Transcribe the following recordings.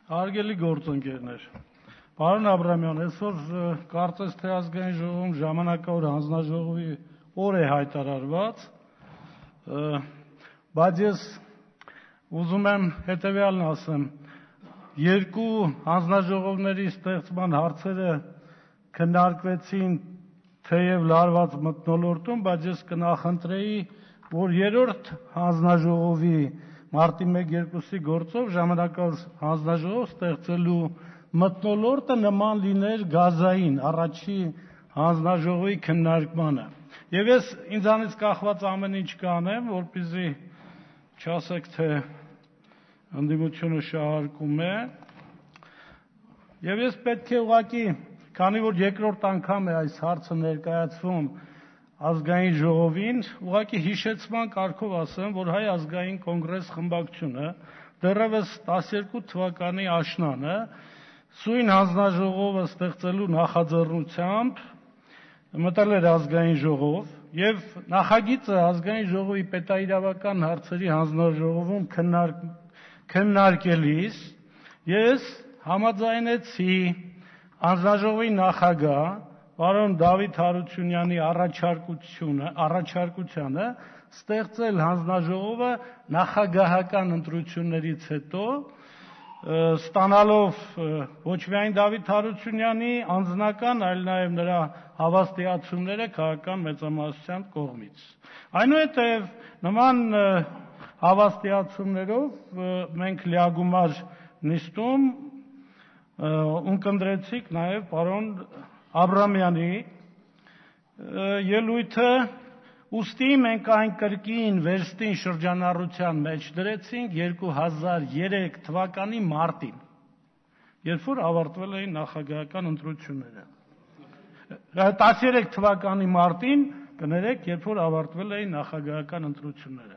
Հարգելի գործընկերներ, պարոն Աբրամյան, այսօր կարծես թե ազգային ժողովում ժամանակավոր հանձնաժողովի օր է հայտարարված, բայց ես ուզում եմ հետևյալն ասեմ, երկու հանձնաժողովների ստեղծման հարցերը քննարկվեցին թեև լարված մթնոլորտում, բայց ես կնախընտրեի, որ երրորդ հանձնաժողովի մարտի 1-2-ի գործով ժամանակավոր հանձնաժողով ստեղծելու մթնոլորտը նման լիներ գազային առաջի հանձնաժողովի քննարկմանը։ Եվ ես ինձանից կախված ամեն ինչ կանեմ, որպեսզի չասեք, թե ընդդիմությունը շահարկում է։ Եվ ես պետք է ուղղակի, քանի որ երկրորդ անգամ է այս հարցը ներկայացվում ազգային ժողովին, ուղղակի հիշեցման կարգով ասեմ, որ Հայ ազգային կոնգրես խմբակցությունը դեռևս 12 թվականի աշնանը սույն հանձնաժողովը ստեղծելու նախաձեռնությամբ մտել էր ազգային ժողով եւ նախագիծը ազգային ժողովի պետաիրավական հարցերի հանձնաժողովում քննարկելիս ես համաձայնեցի հանձնաժողովի նախագահ պարոն Դավիթ Հարությունյանի առաջարկությանը ստեղծել հանձնաժողովը նախագահական ընտրություններից հետո ստանալով ոչ միայն Դավիթ Հարությունյանի անձնական, այլ նաև նրա հավաստիացումները քաղաքական մեծամասնության կողմից։ Այնուհետև նման հավաստիացումներով մենք լիագումար նիստում ունկնդրեցինք նաև պարոն Աբրամյանի ելույթը, ուստի մենք այն կրկին վերստին շրջանառության մեջ դրեցինք 2003 թվականի մարտին, երբ որ ավարտվել էին նախագահական ընտրությունները։ 13 թվականի մարտին, կներեք, երբ որ ավարտվել էին նախագահական ընտրությունները։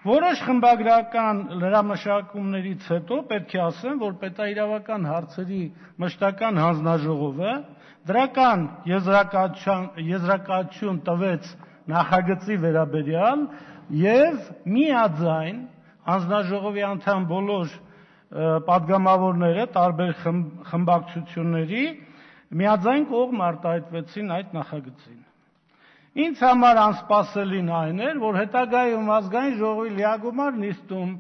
Որոշ խմբագրական լրամշակումներից հետո պետք է ասեմ, որ պետաիրավական հարցերի մշտական հանձնաժողովը դրական եզրակացություն տվեց նախագծի վերաբերյալ եւ միաձայն հանձնաժողովի անդամ բոլոր պատգամավորները տարբեր խմբակցությունների միաձայն կողմ արտահայտվեցին այդ նախագծին։ Ինձ համար անսպասելին այն էր, որ հետագայում ազգային ժողովի լիագումար նիստում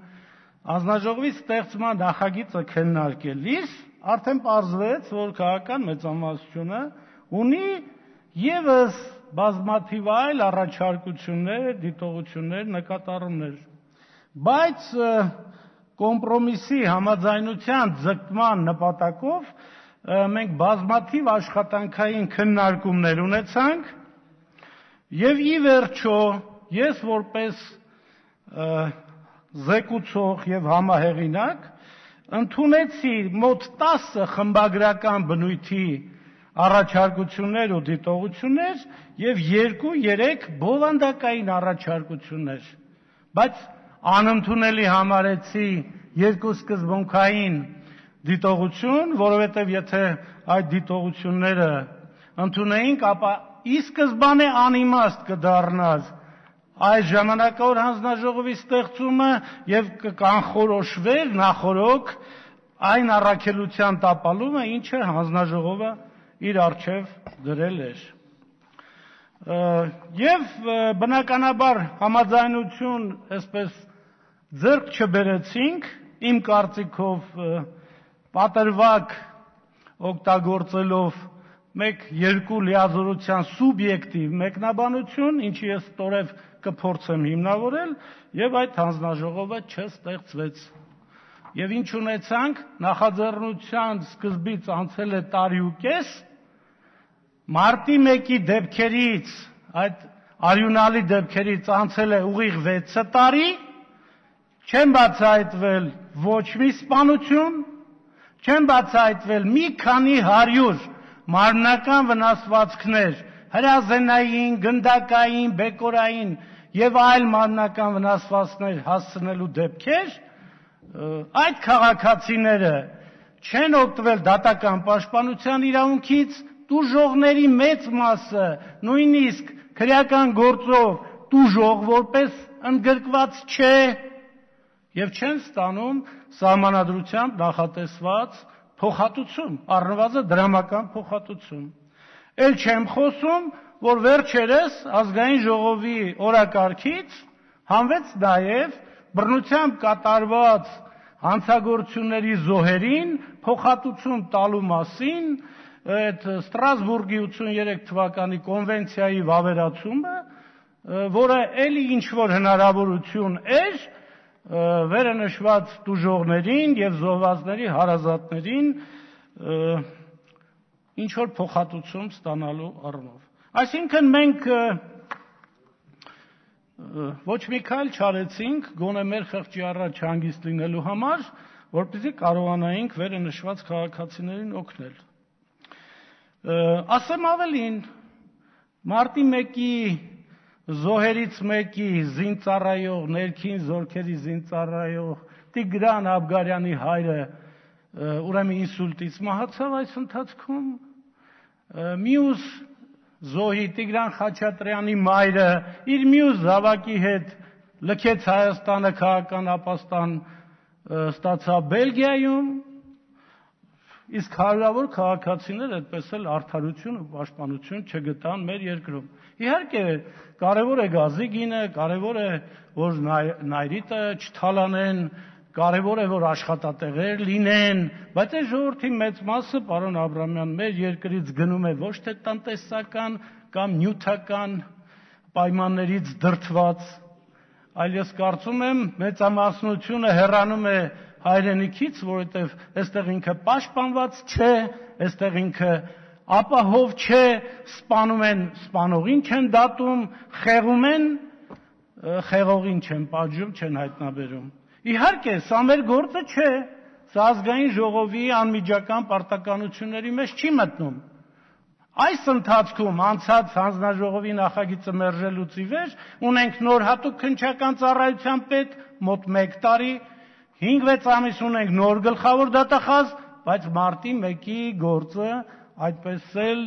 հանձնաժողովի ստեղծման նախագիծը քննարկելիս արդեն պարզվեց, որ քաղաքական մեծամասնությունը ունի ևս բազմաթիվ այլ առաջարկություններ, դիտողություններ, նկատառումներ, բայց կոմպրոմիսի համաձայնության ձգտման նպատակով մենք բազմաթիվ աշխատանքային քննարկումներ ունեցանք եւ ի վերջո ես որպես զեկուցող եւ համահեղինակ ընդունեցի մոտ 10 խմբագրական բնույթի առաջարկություններ ու դիտողություններ եւ 2-3 բովանդակային առաջարկություններ, բայց անընդունելի համարեցի 2 սկզբունքային դիտողություն, որովհետեւ եթե այդ դիտողությունները ընդունեինք, ապա ի սկզբանե անիմաստ կդառնար այս ժամանակավոր հանձնաժողովի ստեղծումը եւ կանխորոշվեր նախորոք այն առաքելության տապալումը, ինչը հանձնաժողովը իր առջև դրել էր։ Եվ բնականաբար համաձայնություն այսպես ձեռք չբերեցինք, իմ կարծիքով պատրվակ օգտագործելով մեկ-երկու լիազորության սուբյեկտիվ մեկնաբանություն, ինչի ես ստորև կփորձեմ հիմնավորել, եւ այդ հանձնաժողովը չստեղծվեց։ Եվ ինչ ունեցանք, նախաձեռնության սկզբից անցել է տարի ու կես, մարտի 1-ի դեպքերից, այդ արյունալի դեպքերից անցել է ուղիղ 6 տարի, չեն բացահայտվել ոչ մի սպանություն, չեն բացահայտվել մի քանի 100 մարմնական վնասվածքներ, հրազենային, գնդակային, բեկորային եւ այլ մարմնական վնասվածքներ հասցնելու դեպքեր, այդ քաղաքացիները չեն օգտվել դատական պաշտպանության իրավունքից, տուժողների մեծ մասը նույնիսկ քրեական գործով տուժող որպես ընդգրկված չէ, եւ չեն ստանում սահմանադրությամբ նախատեսված փոխհատուցում, առնվազն դրամական փոխհատուցում։ Էլ չեմ խոսում, որ վերջերս ազգային ժողովի օրակարգից հանվեց նաեւ բռնությամբ կատարված հանցագործությունների զոհերին փոխհատուցում տալու մասին այդ Ստրասբուրգի 83 թվականի կոնվենցիայի վավերացումը, որը էլի ինչ որ հնարավորություն էր վերը նշված տուժողներին եւ զոհվածների հարազատներին ինչ որ փոխհատուցում ստանալու առումով։ Այսինքն մենք ոչ մի քայլ չարեցինք գոնե մեր խղճի առաջ հանգիստ լինելու համար, որպեսզի կարողանայինք վերը նշված քաղաքացիներին օգնել։ Ասեմ ավելին, մարտի 1-ի զոհերից մեկի զինծառայող, ներքին զորքերի զինծառայող Տիգրան Աբգարյանի հայրը ուրեմն ինսուլտից մահացավ այս ընթացքում, մյուս զոհի Տիգրան Խաչատրյանի մայրը իր մյուս զավակի հետ լքեց Հայաստանը, քաղաքական ապաստան ստացավ Բելգիայում, իսկ հարյուրավոր քաղաքացիներ այդպես էլ արդարություն ու պաշտպանություն չգտան մեր երկրում։ Իհարկե, կարևոր է գազի գինը, կարևոր է, որ նայրիտը չթալանեն, կարևոր է, որ աշխատատեղեր լինեն, բայց այս ժողովրդի մեծ մասը, պարոն Աբրամյան, մեր երկրից գնում է ոչ թե տնտեսական կամ նյութական պայմաններից դրդված, այլ ես կարծում եմ մեծամասնությունը հեռանում է հայրենիքից, որովհետև այստեղ ինքը պաշտպանված չէ, այստեղ ինքը ապահով չէ, սպանում են, սպանողին չեն դատում, խեղում են, խեղողին չեն պատժում, չեն հայտնաբերում։ Իհարկե, սա մեր գործը չէ, սա ազգային ժողովի անմիջական պարտականությունների մեջ չի մտնում։ Այս ընթացքում անցած հանձնաժողովի նախագիծը մերժելուց ի վեր ունենք նոր հատուկ քննչական ծառայության պետ, մոտ 1 տարի, 5-6 ամիս ունենք նոր գլխավոր դատախազ, բայց մարտի 1-ի գործը այդպես էլ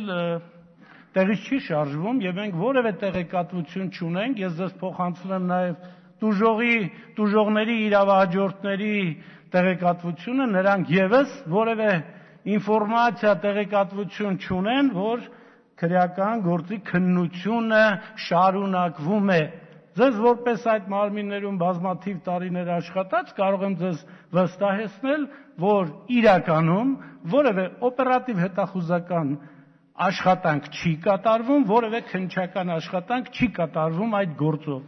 տեղից չի շարժվում եւ մենք որևէ տեղեկատվություն չունենք, ես ձեզ փոխանցում եմ նաեւ տուժողների իրավահաջորդների տեղեկատվությունը, նրանք եւս որևէ ինֆորմացիա տեղեկատվություն չունեն, որ քրեական գործի քննությունը շարունակվում է։ Ձեզ որպես այդ մարմիններում բազմաթիվ տարիներ աշխատած կարող եմ ձեզ վստահեցնել, որ իրականում որևէ օպերատիվ հետախուզական աշխատանք չի կատարվում, որևէ քննչական աշխատանք չի կատարվում այդ գործով։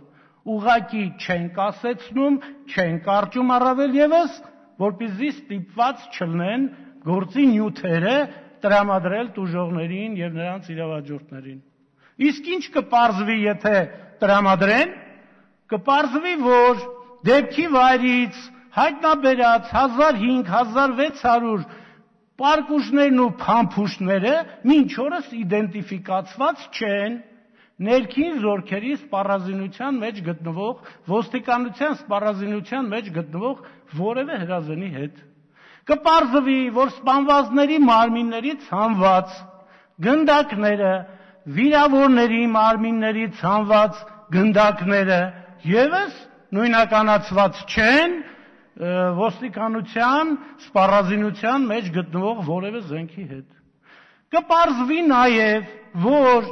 Ուղղակի չեն կասեցնում, չեն կարճում առավել եւս, որպեսզի ստիպված չլինեն գործի նյութերը տրամադրել տուժողներին եւ նրանց իրավահաջորդներին։ Իսկ ինչ կպարզվի, եթե տրամադրեն, կպարզվի, որ դեպքի վայրից հայտնաբերած 1500-1600 պարկուշներն ու փամփուշտները մինչ օրս իդենտիֆիկացված չեն ներքին զորքերի սպառազինության մեջ գտնվող, ոստիկանության սպառազինության մեջ գտնվող որևէ հրազենի հետ։ Կպարզվի, որ սպանվածների մարմիններից հանված գնդակները, վիրավորների մարմիններից հանված գնդակները եւս նույնականացված չեն ոստիկանության սպառազինության մեջ գտնվող որևէ զենքի հետ։ Կպարզվի նաեւ, որ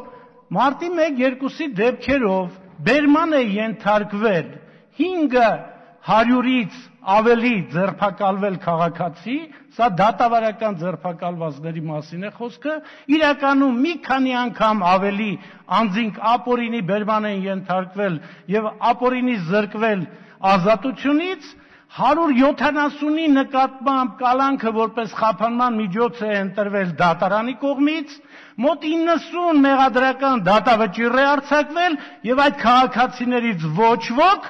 մարտի 1-2-ի դեպքերով բերման է ենթարկվել 500-ից ավելի ձերբակալվել քաղաքացի, սա դատավարական ձերբակալվածների մասին է խոսքը, իրականում մի քանի անգամ ավելի անձինք ապօրինի բերման են ենթարկվել եւ ապօրինի զրկվել ազատությունից, 170-ի նկատմամբ կալանքը որպես խափանման միջոց է ընտրվել դատարանի կողմից, մոտ 90 մեղադրական դատավճիռ է արձակվել եւ այդ քաղաքացիներից ոչ ոք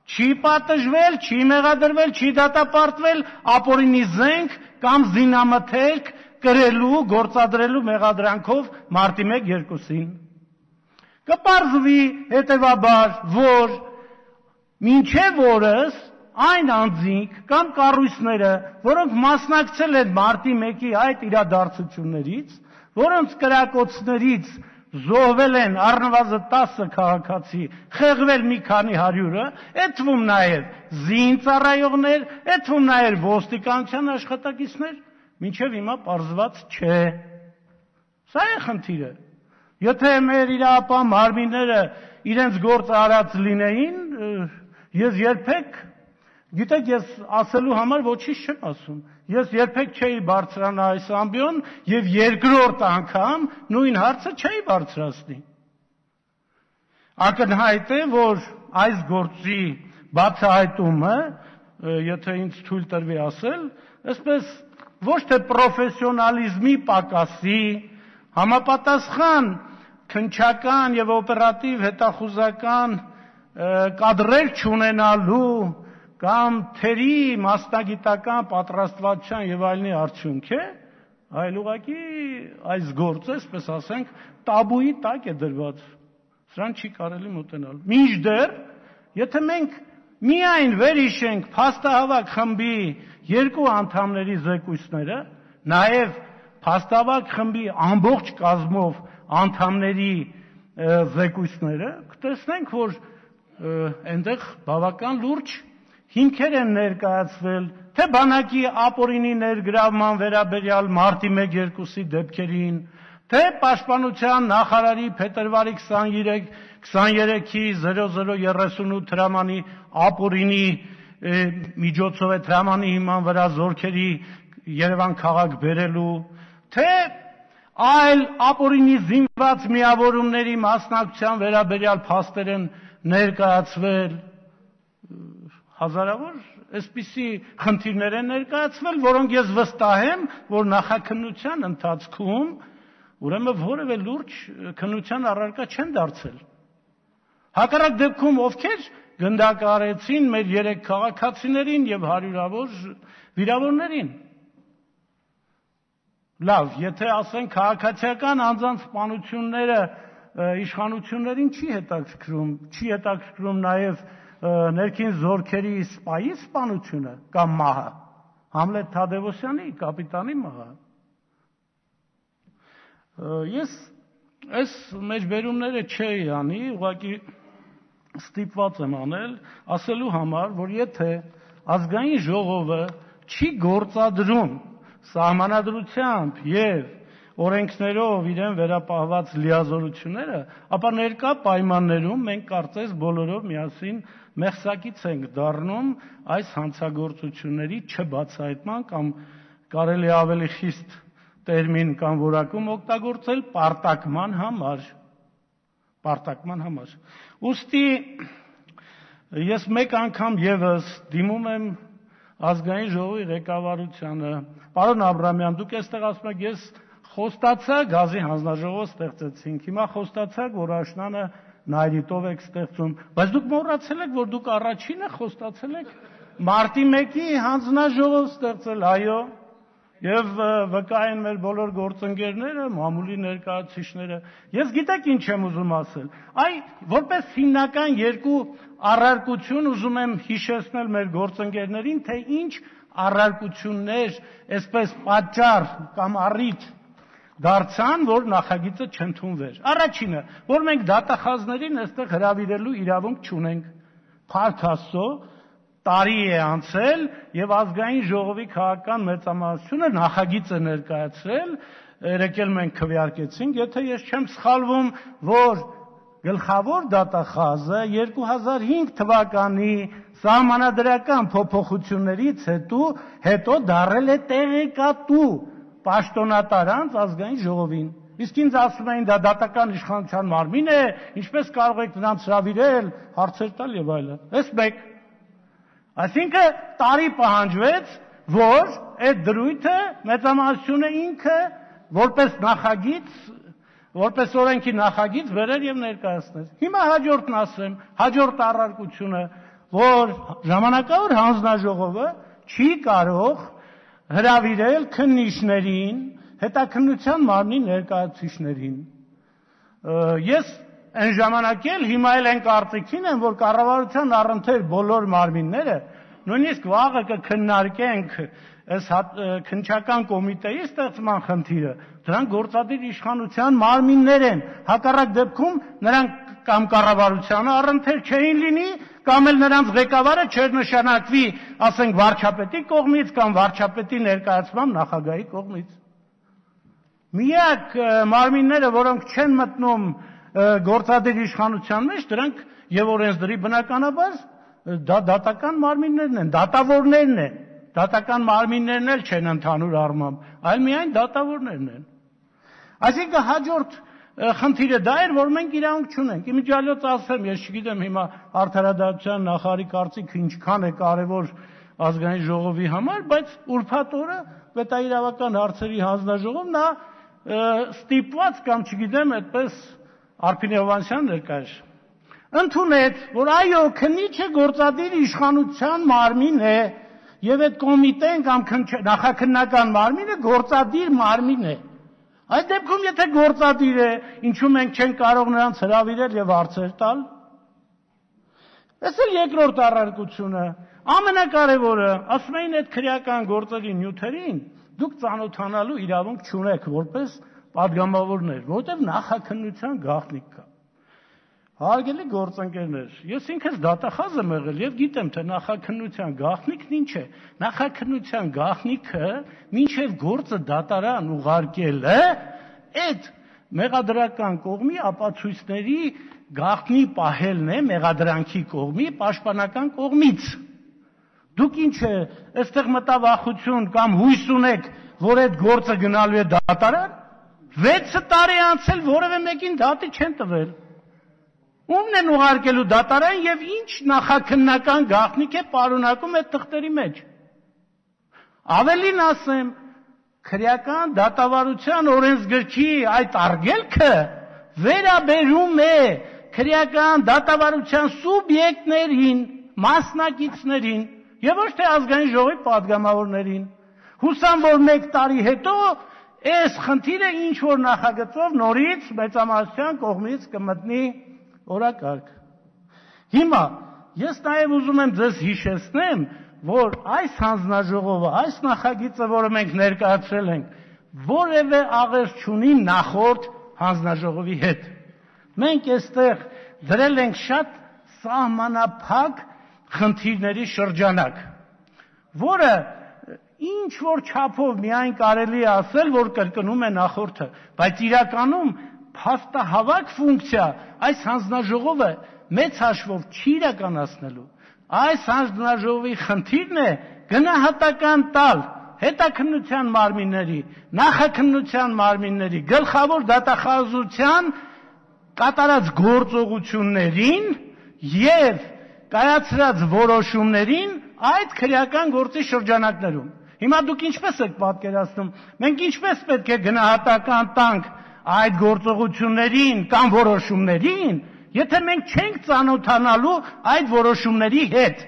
չի պատժվել, չի մեղադրվել, չի դատապարտվել ապօրինի զենք կամ զինամթերք կրելու, գործադրելու մեղադրանքով մարտի 1-2-ին։ Կպարզվի հետևաբար, որ մինչև օրս այն անձինք կամ կառույցները, որոնք մասնակցել են մարտի 1-ի այդ իրադարձություններից, որոնց կրակոցներից զոհվել են առնվազն 10 քաղաքացի, խեղվել մի քանի հարյուրը, այդ թվում նաև զինծառայողներ, այդ թվում նաև ոստիկանության աշխատակիցներ, մինչև հիմա պարզված չէ։ Սա է խնդիրը։ Եթե մեր իրապահ մարմինները իրենց գործը արած լինեին, ես երբեք, գիտեք, ես ասելու համար ոչինչ չեմ ասում։ Ես երբեք չէի բարձրանա այս ամբիոն եւ երկրորդ անգամ նույն հարցը չէի բարձրացնի։ Ակնհայտ է, որ այս գործի բացահայտումը, եթե ինձ թույլ տրվի ասել, այսպես ոչ թե պրոֆեսիոնալիզմի պակասի, համապատասխան քննչական եւ օպերատիվ հետախուզական կադրեր չունենալու կամ թերի մասնագիտական պատրաստվածության եւ այլնի արդյունք է, այլ ուղղակի այս գործը, այսպես ասենք, տաբուի տակ է դրված։ Սրան չի կարելի մոտենալ։ Մինչդեռ, եթե մենք միայն վերհիշենք փաստահավաք խմբի 2 անդամների զեկույցները, նաեւ փաստահավաք խմբի ամբողջ կազմով անդամների զեկույցները, կտեսնենք, որ այնտեղ բավական լուրջ հիմքեր են ներկայացվել, թե բանակի ապօրինի ներգրավման վերաբերյալ մարտի 1-2-ի դեպքերին, թե պաշտպանության նախարարի փետրվարի 23-ի 0038 հրամանի ապօրինի միջոցով այդ հրամանի հիման վրա զորքերի Երևան քաղաք բերելու, թե այլ ապօրինի զինված միավորումների մասնակցության վերաբերյալ փաստեր են ներկայացվել, հազարավոր այսպիսի խնդիրներ են ներկայացվել, որոնք ես վստահ եմ, որ նախաքննության ընթացքում ուրեմն որևէ լուրջ քննության առարկա չեն դարձել։ Հակառակ դեպքում ովքեր գնդակահարեցին մեր 3 քաղաքացիներին եւ հարյուրավոր վիրավորներին։ Լավ, եթե ասենք քաղաքացիական անձանց սպանությունները իշխանություններին չի հետաքրքրում նաև ներքին զորքերի սպայի սպանությունը կամ մահը, Համլետ Թադևոսյանի, կապիտանի մահը։ Ես այս մեջբերումները չէի անի, ուղղակի ստիպված եմ անել, ասելու համար, որ եթե ազգային ժողովը չի գործադրում սահմանադրությամբ եւ օրենքներով իրեն վերապահված լիազորությունները, ապա ներկա պայմաններում մենք կարծես բոլորով միասին մեղսակից ենք դառնում այս հանցագործությունների չբացահայտման կամ կարելի ավելի խիստ տերմին կամ որակում օգտագործել պարտակման համար։ Ուստի ես մեկ անգամ եւս դիմում եմ ազգային ժողովի ղեկավարությանը, պարոն Աբրամյան, դուք այստեղ ասում եք, ես խոստացա գազի հանձնաժողով ստեղծեցինք, հիմա խոստացաք, որ աշնանը նայրիտով եք ստեղծում, բայց դուք մոռացել եք, որ դուք առաջինը խոստացել եք մարտի 1-ի հանձնաժողով ստեղծել, այո, եւ վկա են մեր բոլոր գործընկերները, մամուլի ներկայացուցիչները։ Ես գիտեք ինչ եմ ուզում ասել։ Այ որպես հիմնական 2 առարկություն ուզում եմ հիշեցնել մեր գործընկերներին, թե ինչ առարկություններ, այսպես պատճառ կամ առիթ դարձան, որ նախագիծը չընդունվեր։ Առաջինը, որ մենք դատախազներին այստեղ հրավիրելու իրավունք չունենք։ Փառք Աստծո, տարի է անցել եւ ազգային ժողովի քաղաքական մեծամասնությունը նախագիծ է ներկայացրել, երեկել մենք քվեարկեցինք, եթե ես չեմ սխալվում, որ գլխավոր դատախազը 2005 թվականի սահմանադրական փոփոխություններից հետո դարել է տեղեկատու պաշտոնատար անձ ազգային ժողովին։ Իսկ ինձ ասում էին դա դատական իշխանության մարմին է, ինչպես կարող եք նրանց հրավիրել, հարցեր տալ եւ այլն։ Այս մեկ Այսինքն տարի պահանջվեց, որ այդ դրույթը մեծամասնությունը ինքը որպես նախագիծ, որպես օրենքի նախագիծ վերեր եւ ներկայացներ։ Հիմա հաջորդն ասեմ, հաջորդ առարկությունը, որ ժամանակավոր հանձնաժողովը չի կարող հրավիրել քննիչներին, հետաքննության մարմնի ներկայացուցիչներին։ Ես այն ժամանակ էլ հիմա էլ այն կարծիքին եմ, որ կառավարության առընթեր բոլոր մարմինները նույնիսկ վաղը կքննարկենք այս քննչական կոմիտեի ստեղծման խնդիրը, դրանք գործադիր իշխանության մարմիններ են, հակառակ դեպքում նրանք կամ կառավարությանը առընթեր չէին լինի, կամ էլ նրանց ղեկավարը չէր նշանակվի, ասենք, վարչապետի կողմից կամ վարչապետի ներկայացմամբ նախագահի կողմից։ Միակ մարմինները, որոնք չեն մտնում գործադիր իշխանության մեջ, դրանք եւ օրենսդրի բնականաբար դատական մարմիններն են, դատավորներն են, դատական մարմիններն էլ չեն ընդհանուր առմամբ, այլ միայն դատավորներն են։ Այսինքն հաջորդ խնդիրը դա էր, որ մենք իրավունք չունենք։ Իմիջիալոց ասեմ, ես չգիտեմ հիմա արդարադատության նախարարի կարծիքը ինչքան է կարևոր ազգային ժողովի համար, բայց ուրբաթ օրը պետաիրավական հարցերի հանձնաժողով նա ստիպված կամ չգիտեմ, այդպես Արփին Հովհաննիսյան ներկայ ընդունեց, որ այո, քննիչը գործադիր իշխանության մարմին է, եւ այդ կոմիտեն կամ նախաքննական մարմինը գործադիր մարմին է։ Այդ դեպքում եթե գործադիր է, ինչու մենք չենք կարող նրանց հրավիրել եւ հարցեր տալ։ Այս է երկրորդ առարկությունը, ամենակարևորը, ասում էին այդ քրեական գործերի նյութերին դուք ծանոթանալու իրավունք չունեք որպես падգամավորներ, որովհետեւ նախաքննության գաղտնիք կա։ Հարգելի գործընկերներ, ես ինքս դատախազ եմ եղել եւ գիտեմ, թե նախաքննության գաղտնիքն ինչ է։ Նախաքննության գաղտնիքը մինչեւ գործը դատարան ուղարկելը այդ մեղադրական կողմի ապացույցների գաղտնի պահելն է մեղադրանքի կողմի պաշտպանական կողմից։ Դուք ինչ է, այստեղ մտավախություն կամ հույս ունեք, որ այդ գործը գնալու է դատարան։ 6 տարի անցել որևէ մեկին դատի չեն տվել։ Ումն են ուղարկելու դատարան եւ ինչ նախաքննական գաղտնիք է պարունակում այդ թղթերի մեջ։ Ավելին ասեմ, քրեական դատավարության օրենսգրքի այդ արգելքը վերաբերում է քրեական դատավարության սուբյեկտներին, մասնակիցներին եւ ոչ թե ազգային ժողովի падգամավորներին։ Հուսամ, որ 1 տարի հետո այս խնդիրը ինչ որ նախագծով նորից մեծամասնության կողմից կմտնի օրակարգ։ Հիմա ես նաև ուզում եմ ձեզ հիշեցնեմ, որ այս հանձնաժողովը, այս նախագիծը, որը մենք ներկայացրել ենք, որևէ աղերս չունի նախորդ հանձնաժողովի հետ։ Մենք այստեղ դրել ենք շատ սահմանափակ խնդիրների շրջանակ, որը ինչ որ չափով միայն կարելի է ասել, որ կրկնում է նախորդը, բայց իրականում փաստահավաք ֆունկցիա այս հանձնաժողովը մեծ հաշվով չի իրականացնելու։ Այս հանձնաժողովի խնդիրն է գնահատական տալ հետաքննության մարմինների, նախաքննության մարմինների, գլխավոր դատախազության կատարած գործողություններին եւ կայացրած որոշումներին այդ քրեական գործի շրջանակներում։ Հիմա դուք ինչպես եք պատկերացնում, մենք ինչպես պետք է գնահատական տանք այդ գործողություններին կամ որոշումներին, եթե մենք չենք ծանոթանալու այդ որոշումների հետ,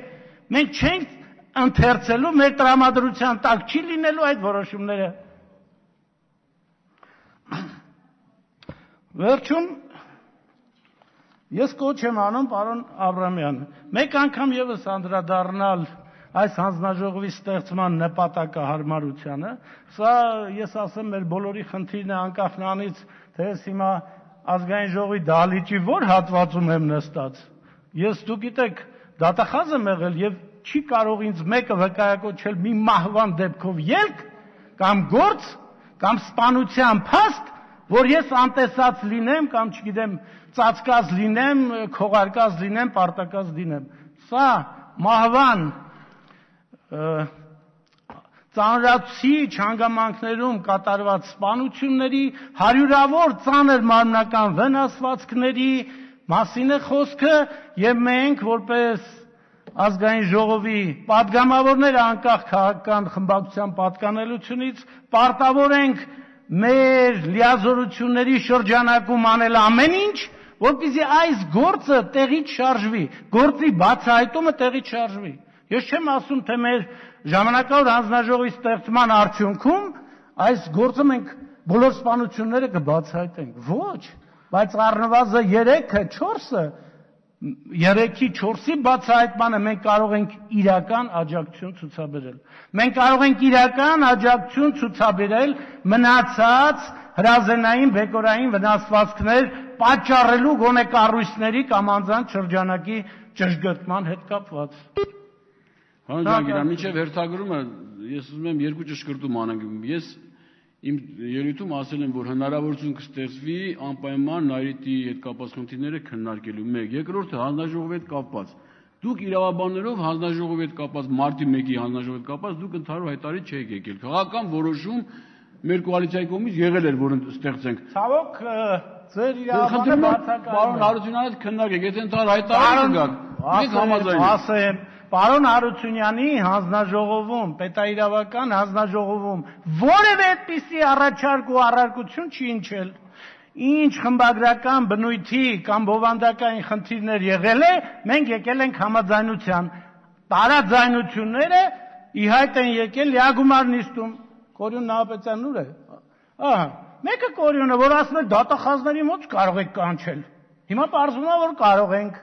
մենք չենք ընթերցելու, մեր տրամադրության տակ չի լինելու այդ որոշումները։ Վերջում ես կոչ եմ անում պարոն Աբրամյան, մեկ անգամ եւս անդրադառնալ այս հանձնաժողովի ստեղծման նպատակահարմարությանը, սա ես ասեմ մեր բոլորի խնդիրն է անկախ նրանից, թե ես հիմա ազգային ժողովի դահլիճի որ հատվածում եմ նստած։ Ես դուք գիտեք, դատախազ եմ եղել եւ չի կարող ինձ մեկը վկայակոչել մի մահվան դեպքով ելք կամ գործ կամ սպանության փաստ, որ ես անտեսած լինեմ կամ չգիտեմ ծածկած լինեմ, քողարկած լինեմ, պարտակած լինեմ։ Սա մահվան ծանրացիչ հանգամանքներում կատարված սպանությունների, հարյուրավոր ծանր մարմնական վնասվածքների մասին է խոսքը եւ մենք որպես ազգային ժողովի падգամավորներ անկախ քաղաքական խմբակցության պատկանելությունից պարտավոր ենք մեր լիազորությունների շրջանակում անել ամեն ինչ, որպեսզի այս գործը տեղից շարժվի, գործի բացահայտումը տեղից շարժվի։ Ես չեմ ասում, թե մեր ժամանակավոր հանձնաժողովի ստեղծման արդյունքում այս գործը մենք բոլոր սպանությունները կբացահայտենք։ Ոչ, բայց առնվազն 3-ը, 4-ը 3-ի 4-ի բացահայտմանը մենք կարող ենք իրական աջակցություն ցուցաբերել։ Մենք կարող ենք իրական աջակցություն ցուցաբերել մնացած հրազենային բեկորային վնասվածքներ պատճառելու գոնե կառույցների կամ անձանց շրջանակի ճշգրտման հետ կապված։ Պարոն Ջհանգիրյան, մինչև հերթագրումը ես ուզում եմ երկու ճշգրտում անենք։ Ես իմ ելույթում ասել եմ, որ հնարավորություն կստեղծվի անպայման Նայիրիտի հետ կապված խնդիրները քննարկելու։ 1. Երկրորդը հանձնաժողովի հետ կապված։ Դուք իրավաբաններով հանձնաժողովի հետ կապված մարտի 1-ի հանձնաժողովի հետ կապված դուք ընդհանուր հայտարարի չեք եկել։ Քաղաքական որոշում մեր կոալիցիայի կողմից եղել էր, որ ստեղծենք։ Ցավոք, ձեր իրավաբանը բացակայում է։ Պարոն Հարությունյանի հետ քննարկեք, եթե ընդհանուր հայտարարի կգաք, մենք համաձայն ենք։ Ասեմ, պարոն Հարությունյանի հանձնաժողովում, պետաիրավական հանձնաժողովում որևէ այդպիսի առաջարկ ու առարկություն չի ընչել։ Ինչ խմբագրական բնույթի կամ բովանդակային խնդիրներ եղել է, մենք եկել ենք համաձայնության։ Տարաձայնությունները ի հայտ են եկել լիագումար նիստում։ Կորյուն Նահապետյանն ուր է։ Ահա, մեկը Կորյունը, որ ասում է դատախազների մոտ կարող եք կանչել։ Հիմա պարզվում է, որ կարող ենք։